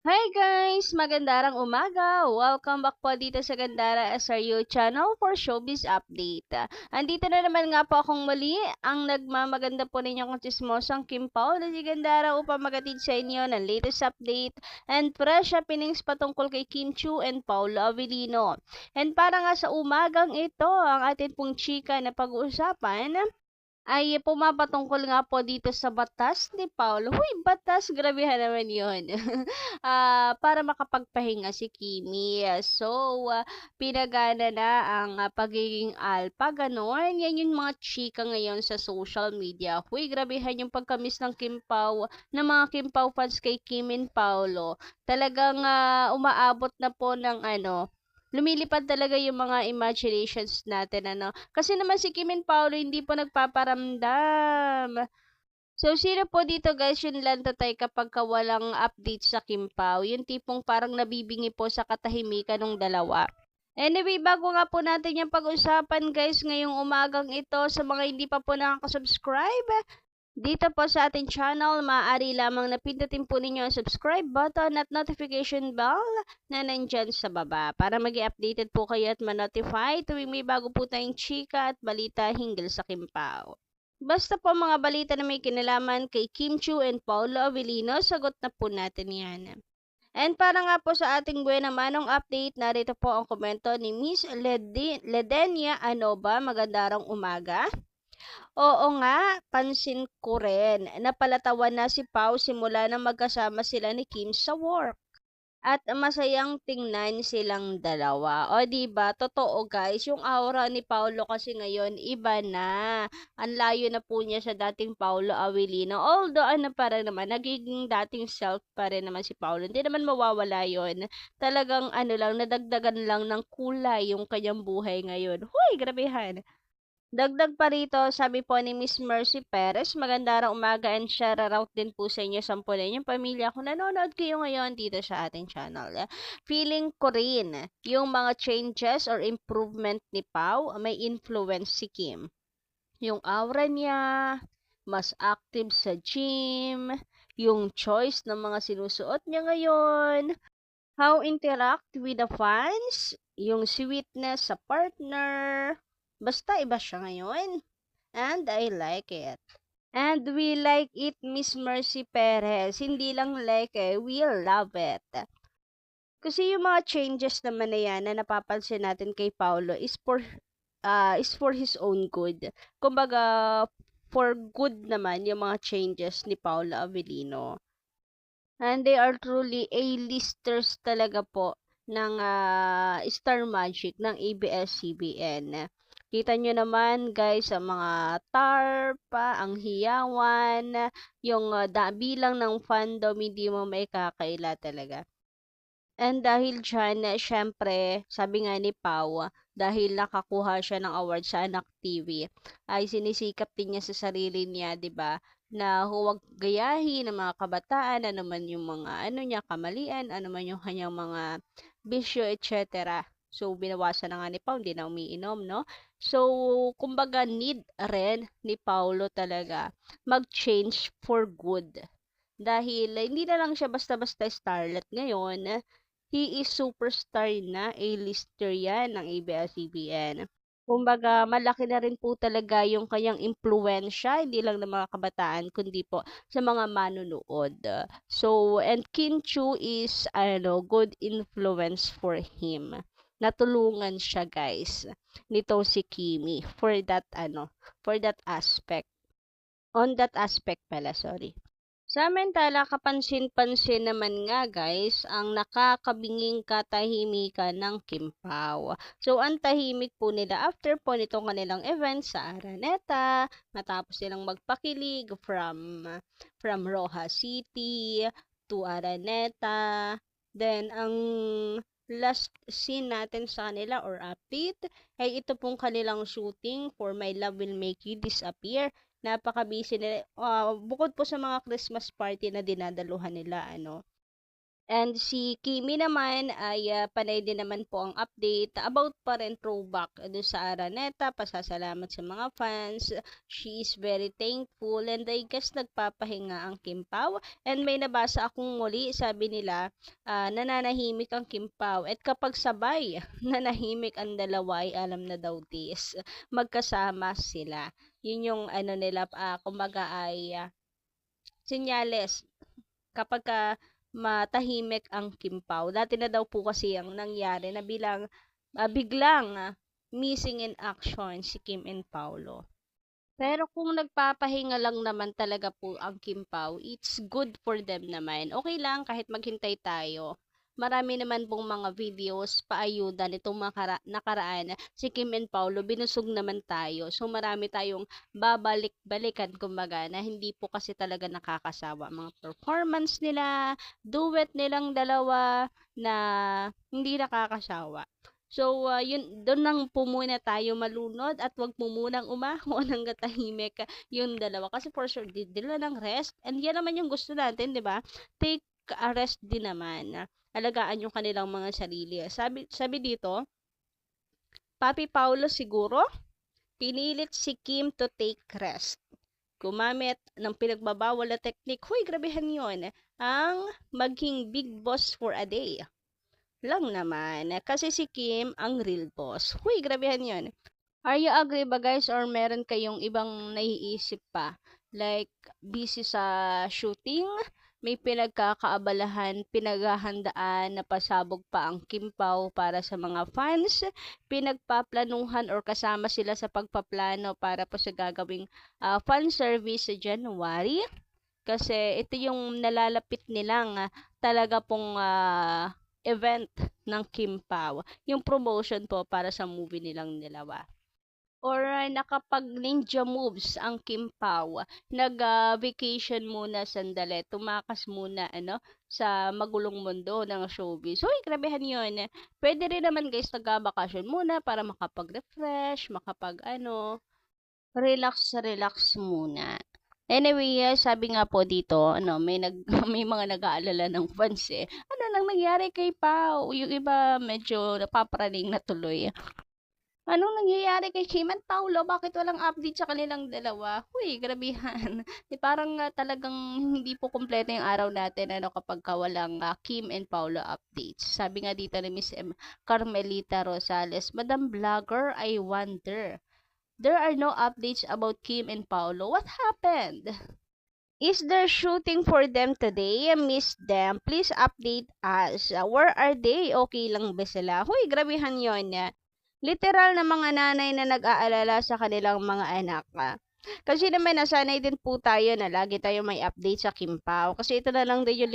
Hi guys! Magandang umaga! Welcome back po dito sa Gandara SRU channel for Showbiz Update. Andito na naman nga po akong muli, ang nagmamaganda po ninyong konsismosang Kim Pao na si Gandara upang magatid sa inyo ng latest update and fresh happenings patungkol kay Kim Chiu and Paolo Avellino. And para nga sa umagang ito, ang atin pong chika na pag-uusapan ay pumapatungkol nga po dito sa batas ni Paulo. Huy, batas, grabehan naman yun. Para makapagpahinga si Kimi. So, pinagana na ang pagiging alpha, ganon. Yan yung mga chika ngayon sa social media. Huy, grabehan yung pagkamis ng Kim Pao, ng mga Kim Pao fans kay Kim and Paulo. Talagang umaabot na po ng lumilipad talaga yung mga imaginations natin, Kasi naman si Kim and Paolo hindi po nagpaparamdam. So, sino po dito guys yung lantatay kapag walang update sa Kim Pao? Yung tipong parang nabibingi po sa katahimikan ng dalawa. Anyway, bago nga po natin yung pag-usapan guys ngayong umagang ito sa mga hindi pa po nakaka-subscribe, dito po sa ating channel, maaari lamang na pindutin po ninyo ang subscribe button at notification bell na nandyan sa baba para mag-updated po kayo at ma-notify tuwing may bago po tayong chika at balita hinggil sa Kimpao. Basta po mga balita na may kinalaman kay Kim Chiu and Paolo Avellino, sagot na po natin yan. And para nga po sa ating buena manong update, narito po ang komento ni Miss Ledenia Anoba. Magandang umaga. Oo nga, pansin ko rin. Napalatawan na si Pao simula na magkasama sila ni Kim sa work. At masayang tingnan silang dalawa. O di ba? Totoo guys, yung aura ni Paulo kasi ngayon iba na. Ang layo na po niya sa dating Paulo Avellino. Although pa rin naman, nagiging dating self pa rin naman si Paulo. Hindi naman mawawala yon. Talagang lang, nadagdagan lang ng kulay yung kanyang buhay ngayon. Huy, grabehan. Dagdag pa rito, sabi po ni Miss Mercy Perez, magandang umaga and shoutout din po sa inyo sampunin yung pamilya kung nanonood kayo ngayon dito sa ating channel. Feeling ko rin yung mga changes or improvement ni Pau may influence si Kim. Yung aura niya, mas active sa gym, yung choice ng mga sinusuot niya ngayon, how interact with the fans, yung sweetness sa partner, basta iba siya ngayon. And I like it. And we like it, Miss Mercy Perez. Hindi lang like we love it. Kasi yung mga changes naman na yan na napapansin natin kay Paulo is for his own good. Kumbaga, for good naman yung mga changes ni Paulo Avellino. And they are truly A-listers talaga po ng Star Magic ng ABS-CBN. Kita nyo naman guys ang mga tarpa, ang hiyawan, yung bilang ng fandom hindi mo may kakaila talaga. And dahil dyan, syempre, sabi nga ni Pau, dahil nakakuha siya ng award sa Anak TV, ay sinisikap din niya sa sarili niya, 'di ba? Na huwag gayahin ng mga kabataan, ano man yung mga niya kamalian, ano man yung kanyang mga bisyo, etc. So, binawasan na nga ni Pau, hindi na umiinom, no? So, kumbaga need rin ni Paulo talaga mag-change for good. Dahil hindi na lang siya basta-basta starlet ngayon, he is superstar na, A-lister yan ng ABS-CBN. Kumbaga, malaki na rin po talaga yung kanyang impluensya, hindi lang ng mga kabataan, kundi po sa mga manunood. So, and Kim Chu is, good influence for him. Natulungan siya, guys, nito si Kimi for that aspect. On that aspect pala, sorry. Samantala, kapansin-pansin naman nga guys, ang nakakabinging katahimikan ng Kimpaw. So, ang tahimik po nila after po nitong kanilang event sa Araneta, matapos silang magpakilig from Roja City to Araneta. Then, ang last scene natin sa kanila or update ay ito pong kanilang shooting for My Love Will Make You Disappear. Napaka-busy nila. Bukod po sa mga Christmas party na dinadaluhan nila, And si Kimi naman ay panay din naman po ang update about pa rin throwback doon sa Araneta, pasasalamat sa mga fans. She is very thankful and I guess nagpapahinga ang Kim Pao. And may nabasa akong muli, sabi nila, nananahimik ang Kim Pao. At kapag sabay, nanahimik ang dalawa ay alam na daw this. Magkasama sila. Yun yung ano nila, kumbaga ay senyales kapag matahimik ang Kim Pao. Dati na daw po kasi ang nangyari na biglang missing in action si Kim and Paolo. Pero kung nagpapahinga lang naman talaga po ang Kim Pao, it's good for them naman. Okay lang kahit maghintay tayo. Marami naman pong mga videos paayuda nitong nakaraan si Kim and Paolo, binusog naman tayo. So marami tayong babalik-balikan kumbaga na hindi po kasi talaga nakakasawa. Mga performance nila, duet nilang dalawa na hindi nakakasawa. So, yun, doon lang po muna tayo malunod at wag po munang umahon hanggang tahimik yung dalawa. Kasi for sure, dila ng rest. And yan naman yung gusto natin, di ba? Take a rest din naman. Alagaan yung kanilang mga sarili. Sabi dito, Papi Paulo siguro, pinilit si Kim to take rest. Gumamit ng pinagbabawal na technique. Huy, grabehan yun. Ang maging big boss for a day. Lang naman. Kasi si Kim ang real boss. Huy, grabehan yun. Are you agree ba guys or meron kayong ibang naiisip pa? Like, busy sa shooting, may pinagkakaabalahan, pinaghahandaan na pasabog pa ang Kim Pao para sa mga fans, pinagpaplanuhan or kasama sila sa pagpaplano para po sa gagawing fan service sa January. Kasi ito yung nalalapit nilang talaga pong event ng Kim Pao. Yung promotion po para sa movie nilang dalawa. Or nakapag ninja moves ang Kim Pao. Nag-vacation muna sandali. Tumakas muna sa magulong mundo ng showbiz. Uy, grabehan yun. Pwede rin naman guys nag-vacation muna para makapag-refresh, relax muna. Anyway, sabi nga po dito, may mga nag-aalala ng fans eh. Ano nang nangyari kay Pao? Yung iba medyo napapraning na tuloy. Anong nangyayari kay Kim and Paolo? Bakit walang update sa kanilang dalawa? Huy, grabihan. Parang talagang hindi po kumpleto yung araw natin kapag walang Kim and Paolo updates. Sabi nga dito ni Miss Carmelita Rosales, Madam Vlogger, I wonder. There are no updates about Kim and Paolo. What happened? Is there shooting for them today? I miss them. Please update us. Where are they? Okay lang ba sila? Huy, grabihan yun. Literal na mga nanay na nag-aalala sa kanilang mga anak. Kasi naman nasanay din po tayo na lagi tayo may update sa Kim Pao. Kasi ito na lang din yung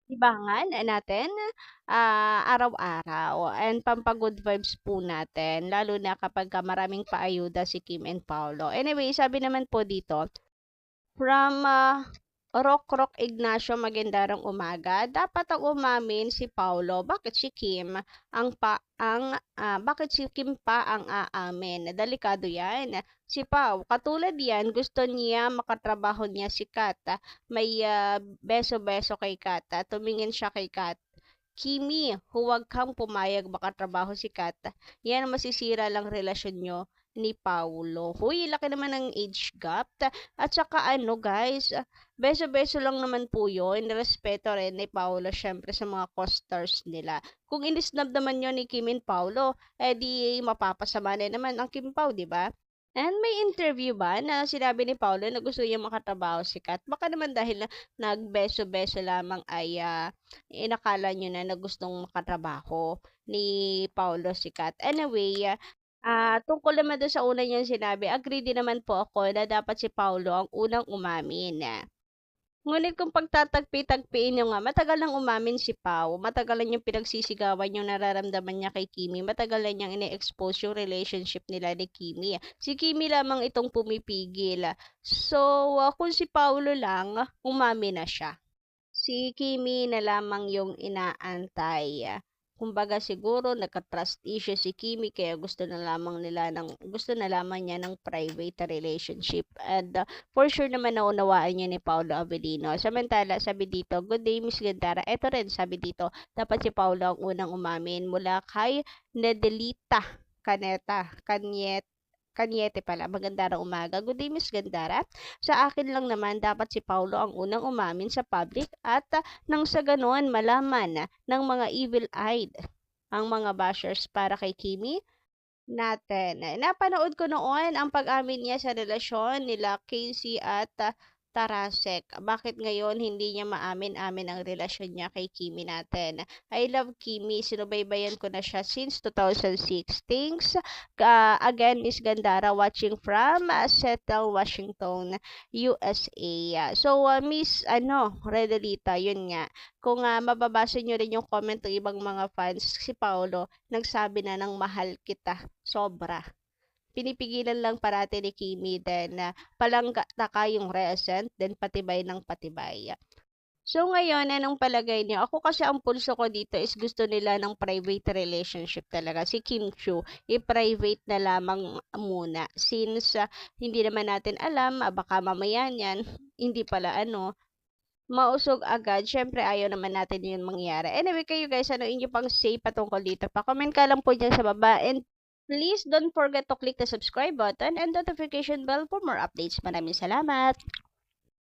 libangan natin araw-araw. And pampagood vibes po natin. Lalo na kapag maraming paayuda si Kim and Paolo. Anyway, sabi naman po dito, from Rock Ignacio, magandang umaga. Dapat ang umamin si Paolo. Bakit si Kim bakit si Kim pa ang aamin? Delikado 'yan. Si Pao, katulad 'yan, gusto niya makatrabaho niya si Kat. May beso-beso kay Kat. Tumingin siya kay Kat. Kimi, huwag kang pumayag makatrabaho si Kat. Yan masisira lang relasyon nyo ni Paulo. Huy, laki naman ng age gap. At saka guys, beso-beso lang naman po yun. Respeto rin ni Paulo syempre sa mga co-stars nila. Kung inisnab naman yun ni Kim and Paulo, di mapapasama na naman ang Kim Pao, di ba? And may interview ba na sinabi ni Paulo na gusto niya makatrabaho si Kat? Baka naman dahil nagbeso-beso lamang ay inakala niyo na gustong makatrabaho ni Paulo si Kat. Anyway, tungkol naman doon sa una niyang sinabi, agree din naman po ako na dapat si Paulo ang unang umamin. Ngunit kung pagtatagpi-tagpiin nyo nga, matagal nang umamin si Pao, matagal na niyang pinagsisigawan yung nararamdaman niya kay Kimi, matagal na niyang ine-expose yung relationship nila ni Kimi. Si Kimi lamang itong pumipigil. So, kung si Paulo lang, umamin na siya. Si Kimi na lamang yung inaantay. Kumbaga siguro nagka-trust issue si Kimi kaya gusto na lamang niya ng private relationship. And for sure naman naunawaan niya ni Paolo Avellino. Samantala, sabi dito, good day Miss Gandara. Ito rin sabi dito, dapat si Paolo ang unang umamin mula kay Nedelita Kanyete pala. Magandang umaga. Good day, Miss Gandara. Sa akin lang naman, dapat si Paulo ang unang umamin sa public at nang sa ganoon malaman ng mga evil-eyed ang mga bashers para kay Kimi natin. Napanood ko noon ang pag-amin niya sa relasyon nila Casey at Tarasek. Bakit ngayon hindi niya maamin-amin ang relasyon niya kay Kimi natin? I love Kimi. Sinubaybayan ko na siya since 2006. Thanks again, Miss Gandara, watching from Seattle, Washington, USA. So, Miss, Redelita, yun nga. Kung mababasa nyo rin yung comment ng ibang mga fans, si Paolo, nagsabi na ng mahal kita. Sobra. Pinipigilan lang parati ni Kimi then palanggaka yung recent then patibay ng patibay. So ngayon, anong palagay niyo? Ako kasi ang pulso ko dito is gusto nila ng private relationship talaga. Si Kim Chiu, i-private na lamang muna. Since hindi naman natin alam, baka mamaya niyan, hindi pala mausog agad. Syempre, ayaw naman natin yun mangyari. Anyway, kayo guys, ano inyo pang say patungkol dito? Pa-comment ka lang po dyan sa baba. And please don't forget to click the subscribe button and notification bell for more updates. Maraming salamat!